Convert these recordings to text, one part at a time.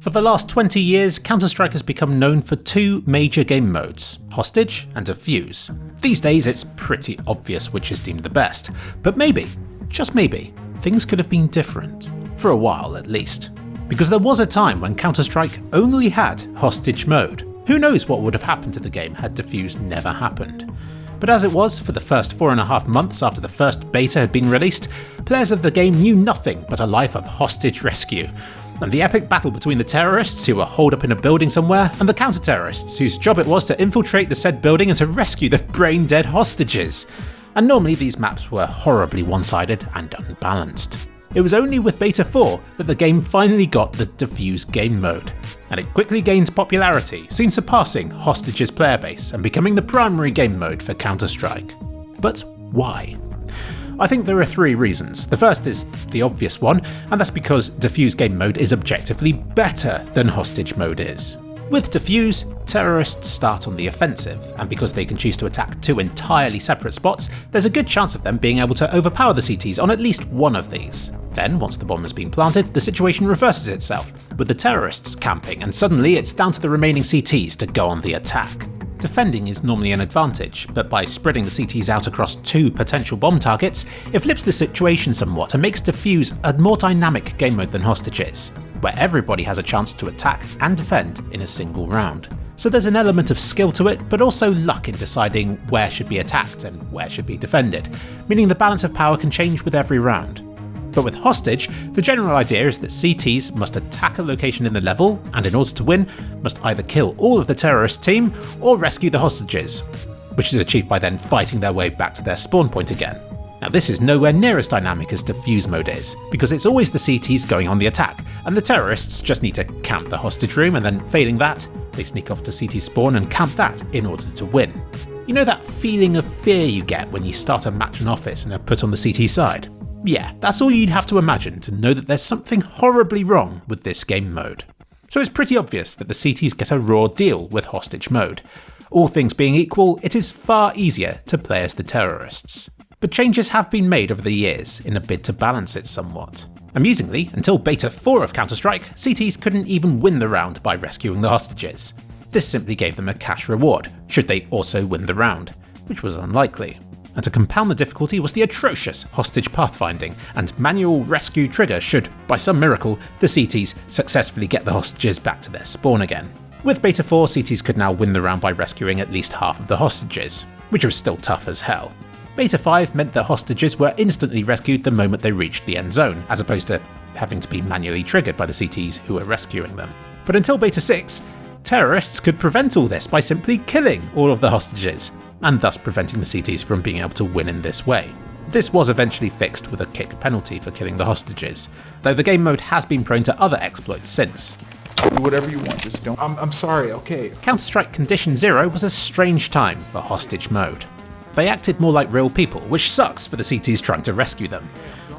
For the last 20 years, Counter-Strike has become known for two major game modes, Hostage and Defuse. These days it's pretty obvious which is deemed the best, but maybe, just maybe, things could have been different. For a while at least. Because there was a time when Counter-Strike only had Hostage mode. Who knows what would have happened to the game had Defuse never happened. But as it was, for the first 4.5 months after the first beta had been released, players of the game knew nothing but a life of hostage rescue. And the epic battle between the terrorists who were holed up in a building somewhere and the counter-terrorists whose job it was to infiltrate the said building and to rescue the brain-dead hostages. And normally these maps were horribly one-sided and unbalanced. It was only with Beta 4 that the game finally got the Defuse game mode, and it quickly gained popularity, soon surpassing Hostage's player base and becoming the primary game mode for Counter-Strike. But why? I think there are three reasons. The first is the obvious one, and that's because Defuse game mode is objectively better than Hostage mode is. With Defuse, terrorists start on the offensive, and because they can choose to attack two entirely separate spots, there's a good chance of them being able to overpower the CTs on at least one of these. Then, once the bomb has been planted, the situation reverses itself, with the terrorists camping, and suddenly it's down to the remaining CTs to go on the attack. Defending is normally an advantage, but by spreading the CTs out across two potential bomb targets, it flips the situation somewhat and makes Defuse a more dynamic game mode than Hostage is, where everybody has a chance to attack and defend in a single round. So there's an element of skill to it, but also luck in deciding where should be attacked and where should be defended, meaning the balance of power can change with every round. But with Hostage, the general idea is that CTs must attack a location in the level, and in order to win, must either kill all of the terrorist team or rescue the hostages, which is achieved by then fighting their way back to their spawn point again. Now this is nowhere near as dynamic as Defuse mode is, because it's always the CTs going on the attack, and the terrorists just need to camp the hostage room, and then failing that, they sneak off to CT spawn and camp that in order to win. You know that feeling of fear you get when you start a match in Office and are put on the CT side? Yeah, that's all you'd have to imagine to know that there's something horribly wrong with this game mode. So it's pretty obvious that the CTs get a raw deal with Hostage mode. All things being equal, it is far easier to play as the terrorists. But changes have been made over the years in a bid to balance it somewhat. Amusingly, until Beta 4 of Counter-Strike, CTs couldn't even win the round by rescuing the hostages. This simply gave them a cash reward, should they also win the round, which was unlikely. And to compound the difficulty was the atrocious hostage pathfinding and manual rescue trigger should, by some miracle, the CTs successfully get the hostages back to their spawn again. With Beta 4, CTs could now win the round by rescuing at least half of the hostages, which was still tough as hell. Beta 5 meant that hostages were instantly rescued the moment they reached the end zone, as opposed to having to be manually triggered by the CTs who were rescuing them. But until Beta 6, terrorists could prevent all this by simply killing all of the hostages, and thus preventing the CTs from being able to win in this way. This was eventually fixed with a kick penalty for killing the hostages, though the game mode has been prone to other exploits since. Do whatever you want, just don't. I'm sorry, okay. Counter-Strike Condition Zero was a strange time for Hostage mode. They acted more like real people, which sucks for the CTs trying to rescue them.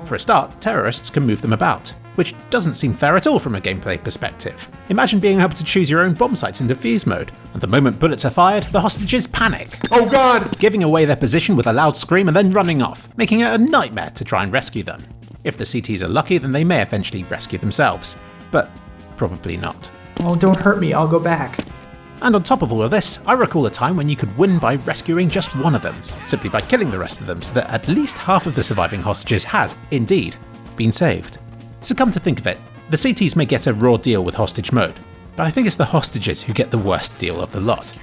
For a start, terrorists can move them about, which doesn't seem fair at all from a gameplay perspective. Imagine being able to choose your own bomb sites in Defuse mode, and the moment bullets are fired, the hostages panic. Oh god! Giving away their position with a loud scream and then running off, making it a nightmare to try and rescue them. If the CTs are lucky, then they may eventually rescue themselves, but probably not. Oh, don't hurt me, I'll go back. And on top of all of this, I recall a time when you could win by rescuing just one of them, simply by killing the rest of them so that at least half of the surviving hostages had, indeed, been saved. So come to think of it, the CTs may get a raw deal with Hostage mode, but I think it's the hostages who get the worst deal of the lot.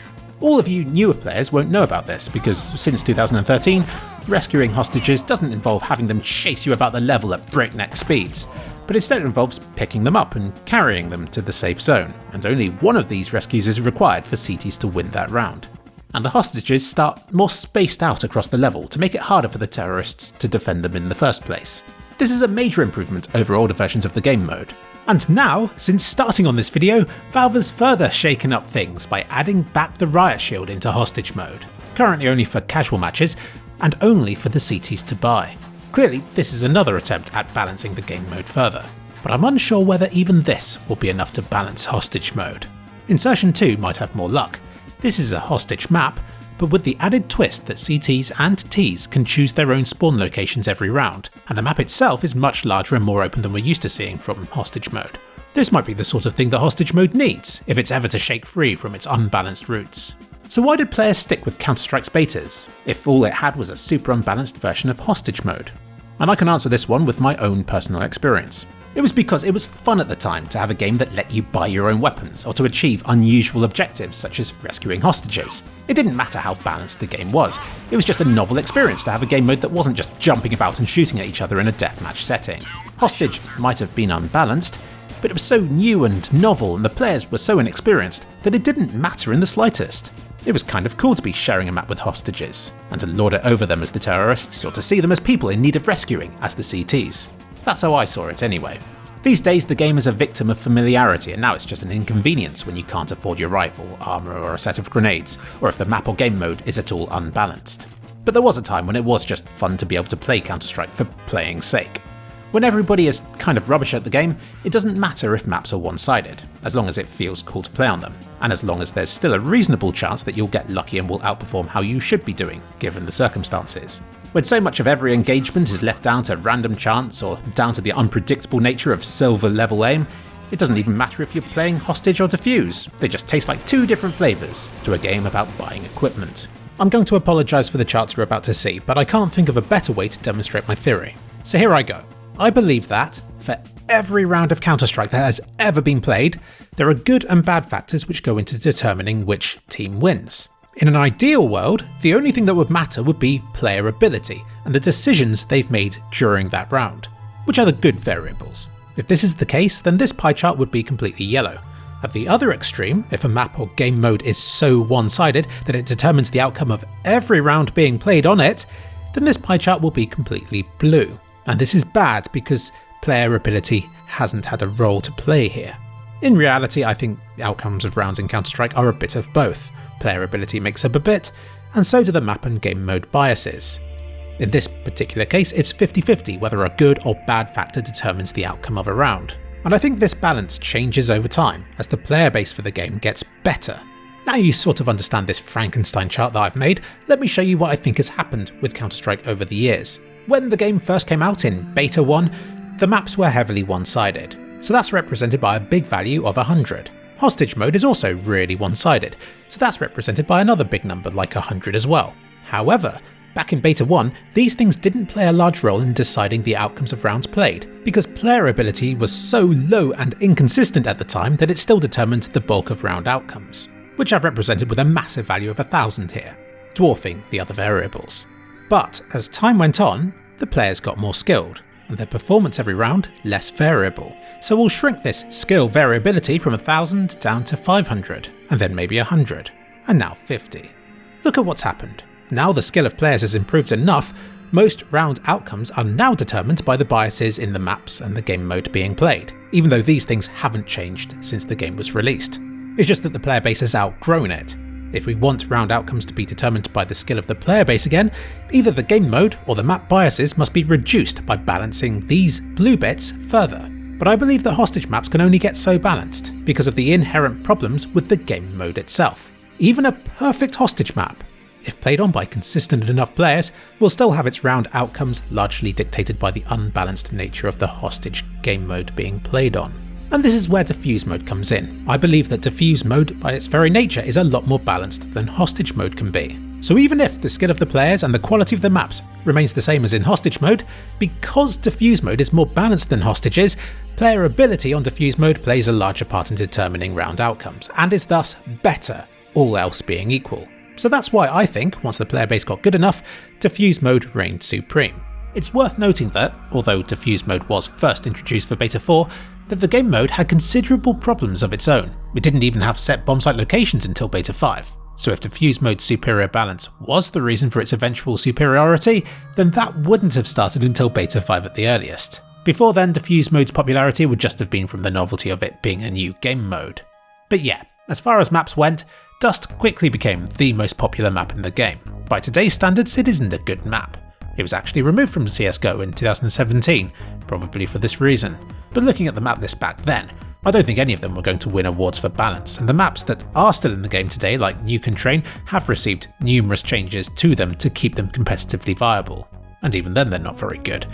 All of you newer players won't know about this because since 2013, rescuing hostages doesn't involve having them chase you about the level at breakneck speeds, but instead it involves picking them up and carrying them to the safe zone, and only one of these rescues is required for CTs to win that round. And the hostages start more spaced out across the level to make it harder for the terrorists to defend them in the first place. This is a major improvement over older versions of the game mode. And now, since starting on this video, Valve has further shaken up things by adding back the riot shield into Hostage mode, currently only for casual matches, and only for the CTs to buy. Clearly, this is another attempt at balancing the game mode further, but I'm unsure whether even this will be enough to balance Hostage mode. Insertion 2 might have more luck. This is a hostage map, but with the added twist that CTs and Ts can choose their own spawn locations every round, and the map itself is much larger and more open than we're used to seeing from Hostage mode. This might be the sort of thing that Hostage mode needs, if it's ever to shake free from its unbalanced roots. So why did players stick with Counter-Strike's betas, if all it had was a super unbalanced version of Hostage mode? And I can answer this one with my own personal experience. It was because it was fun at the time to have a game that let you buy your own weapons or to achieve unusual objectives such as rescuing hostages. It didn't matter how balanced the game was, it was just a novel experience to have a game mode that wasn't just jumping about and shooting at each other in a deathmatch setting. Hostage might have been unbalanced, but it was so new and novel and the players were so inexperienced that it didn't matter in the slightest. It was kind of cool to be sharing a map with hostages, and to lord it over them as the terrorists or to see them as people in need of rescuing as the CTs. That's how I saw it anyway. These days the game is a victim of familiarity and now it's just an inconvenience when you can't afford your rifle, armour or a set of grenades, or if the map or game mode is at all unbalanced. But there was a time when it was just fun to be able to play Counter-Strike for playing's sake. When everybody is kind of rubbish at the game, it doesn't matter if maps are one-sided, as long as it feels cool to play on them, and as long as there's still a reasonable chance that you'll get lucky and will outperform how you should be doing, given the circumstances. When so much of every engagement is left down to random chance or down to the unpredictable nature of silver level aim, it doesn't even matter if you're playing Hostage or Defuse, they just taste like two different flavours to a game about buying equipment. I'm going to apologise for the charts you're about to see, but I can't think of a better way to demonstrate my theory. So here I go. I believe that, for every round of Counter-Strike that has ever been played, there are good and bad factors which go into determining which team wins. In an ideal world, the only thing that would matter would be player ability and the decisions they've made during that round, which are the good variables. If this is the case, then this pie chart would be completely yellow. At the other extreme, if a map or game mode is so one-sided that it determines the outcome of every round being played on it, then this pie chart will be completely blue. And this is bad because player ability hasn't had a role to play here. In reality, I think the outcomes of rounds in Counter-Strike are a bit of both. Player ability makes up a bit, and so do the map and game mode biases. In this particular case, it's 50-50 whether a good or bad factor determines the outcome of a round. And I think this balance changes over time as the player base for the game gets better. Now you sort of understand this Frankenstein chart that I've made, let me show you what I think has happened with Counter-Strike over the years. When the game first came out in Beta 1, the maps were heavily one-sided, so that's represented by a big value of 100. Hostage mode is also really one-sided, so that's represented by another big number like 100 as well. However, back in Beta 1, these things didn't play a large role in deciding the outcomes of rounds played, because player ability was so low and inconsistent at the time that it still determined the bulk of round outcomes, which I've represented with a massive value of 1000 here, dwarfing the other variables. But as time went on, the players got more skilled, and their performance every round less variable, so we'll shrink this skill variability from 1000 down to 500, and then maybe 100, and now 50. Look at what's happened. Now the skill of players has improved enough, most round outcomes are now determined by the biases in the maps and the game mode being played, even though these things haven't changed since the game was released. It's just that the player base has outgrown it. If we want round outcomes to be determined by the skill of the player base again, either the game mode or the map biases must be reduced by balancing these blue bits further. But I believe that hostage maps can only get so balanced because of the inherent problems with the game mode itself. Even a perfect hostage map, if played on by consistent enough players, will still have its round outcomes largely dictated by the unbalanced nature of the hostage game mode being played on. And this is where Defuse mode comes in. I believe that Defuse mode by its very nature is a lot more balanced than hostage mode can be. So even if the skill of the players and the quality of the maps remains the same as in hostage mode, because Defuse mode is more balanced than hostage is, player ability on Defuse mode plays a larger part in determining round outcomes, and is thus better, all else being equal. So that's why I think, once the player base got good enough, Defuse mode reigned supreme. It's worth noting that, although Defuse mode was first introduced for Beta 4, that the game mode had considerable problems of its own. It didn't even have set bomb site locations until Beta 5. So if Defuse mode's superior balance was the reason for its eventual superiority, then that wouldn't have started until Beta 5 at the earliest. Before then, Defuse mode's popularity would just have been from the novelty of it being a new game mode. But yeah, as far as maps went, Dust quickly became the most popular map in the game. By today's standards, it isn't a good map. It was actually removed from CSGO in 2017, probably for this reason. But looking at the map list back then, I don't think any of them were going to win awards for balance, and the maps that are still in the game today, like Nuke and Train, have received numerous changes to them to keep them competitively viable. And even then they're not very good.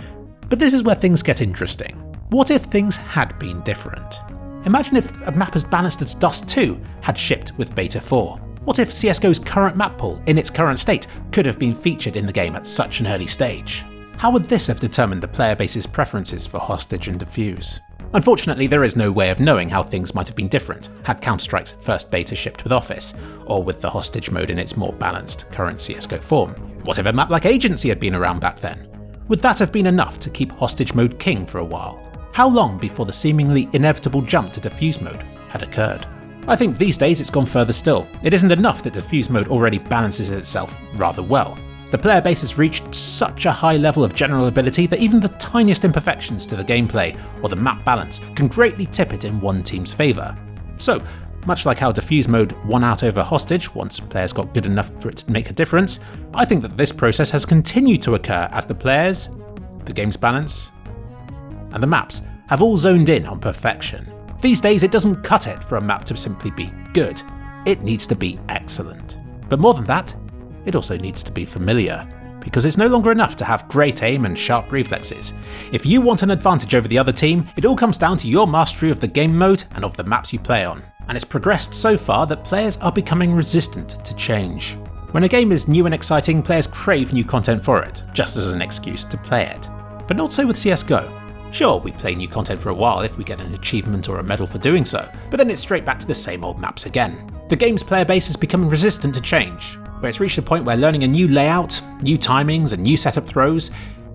But this is where things get interesting. What if things had been different? Imagine if a map as balanced as Dust 2 had shipped with Beta 4. What if CSGO's current map pool, in its current state, could have been featured in the game at such an early stage? How would this have determined the player base's preferences for Hostage and Defuse? Unfortunately, there is no way of knowing how things might have been different had Counter-Strike's first beta shipped with Office, or with the Hostage mode in its more balanced current CSGO form. What if a map like Agency had been around back then? Would that have been enough to keep Hostage mode king for a while? How long before the seemingly inevitable jump to Defuse mode had occurred? I think these days it's gone further still. It isn't enough that Defuse mode already balances itself rather well. The player base has reached such a high level of general ability that even the tiniest imperfections to the gameplay or the map balance can greatly tip it in one team's favour. So, much like how Defuse mode won out over Hostage once players got good enough for it to make a difference, I think that this process has continued to occur as the players, the game's balance, and the maps have all zoned in on perfection. These days it doesn't cut it for a map to simply be good, it needs to be excellent. But more than that, it also needs to be familiar, because it's no longer enough to have great aim and sharp reflexes. If you want an advantage over the other team, it all comes down to your mastery of the game mode and of the maps you play on. And it's progressed so far that players are becoming resistant to change. When a game is new and exciting, players crave new content for it, just as an excuse to play it. But not so with CSGO. Sure, we play new content for a while if we get an achievement or a medal for doing so, but then it's straight back to the same old maps again. The game's player base is becoming resistant to change, where it's reached a point where learning a new layout, new timings and new setup throws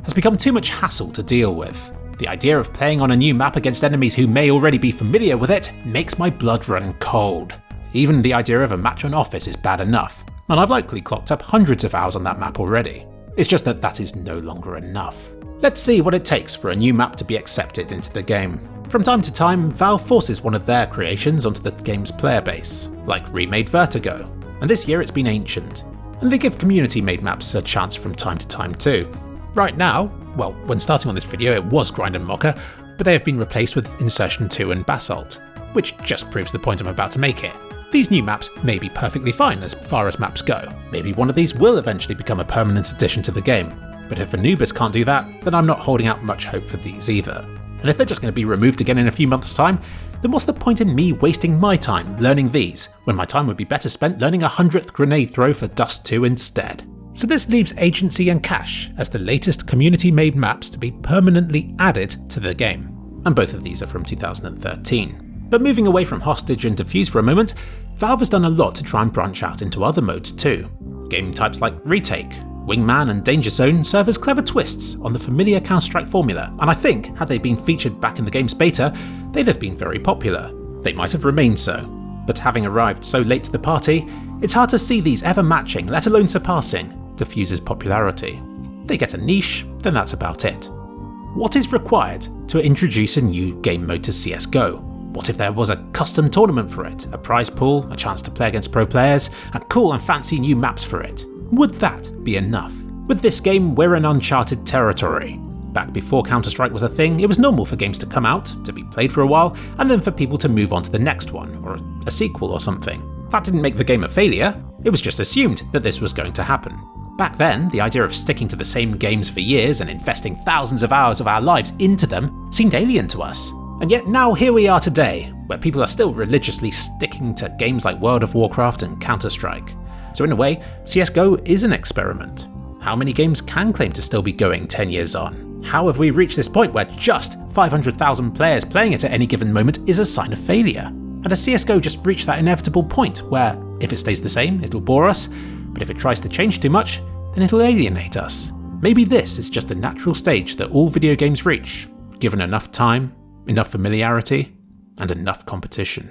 has become too much hassle to deal with. The idea of playing on a new map against enemies who may already be familiar with it makes my blood run cold. Even the idea of a match on Office is bad enough, and I've likely clocked up hundreds of hours on that map already. It's just that that is no longer enough. Let's see what it takes for a new map to be accepted into the game. From time to time, Valve forces one of their creations onto the game's player base, like remade Vertigo, and this year it's been Ancient. And they give community-made maps a chance from time to time too. Right now, well, when starting on this video it was Grind and Mocha, but they have been replaced with Insertion 2 and Basalt, which just proves the point I'm about to make here. These new maps may be perfectly fine as far as maps go. Maybe one of these will eventually become a permanent addition to the game. But if Anubis can't do that, then I'm not holding out much hope for these either. And if they're just going to be removed again in a few months' time, then what's the point in me wasting my time learning these, when my time would be better spent learning a 100th grenade throw for Dust 2 instead? So this leaves Agency and Cache as the latest community-made maps to be permanently added to the game. And both of these are from 2013. But moving away from Hostage and Defuse for a moment, Valve has done a lot to try and branch out into other modes too. Game types like Retake, Wingman and Danger Zone serve as clever twists on the familiar Counter-Strike formula, and I think, had they been featured back in the game's beta, they'd have been very popular. They might have remained so. But having arrived so late to the party, it's hard to see these ever matching, let alone surpassing, Defuse's popularity. They get a niche, then that's about it. What is required to introduce a new game mode to CSGO? What if there was a custom tournament for it, a prize pool, a chance to play against pro players, and cool and fancy new maps for it? Would that be enough? With this game, we're in uncharted territory. Back before Counter-Strike was a thing, it was normal for games to come out, to be played for a while, and then for people to move on to the next one, or a sequel or something. That didn't make the game a failure, it was just assumed that this was going to happen. Back then, the idea of sticking to the same games for years and investing thousands of hours of our lives into them seemed alien to us. And yet now here we are today, where people are still religiously sticking to games like World of Warcraft and Counter-Strike. So in a way, CSGO is an experiment. How many games can claim to still be going 10 years on? How have we reached this point where just 500,000 players playing it at any given moment is a sign of failure? And has CSGO just reached that inevitable point where, if it stays the same, it'll bore us, but if it tries to change too much, then it'll alienate us? Maybe this is just a natural stage that all video games reach, given enough time, enough familiarity, and enough competition.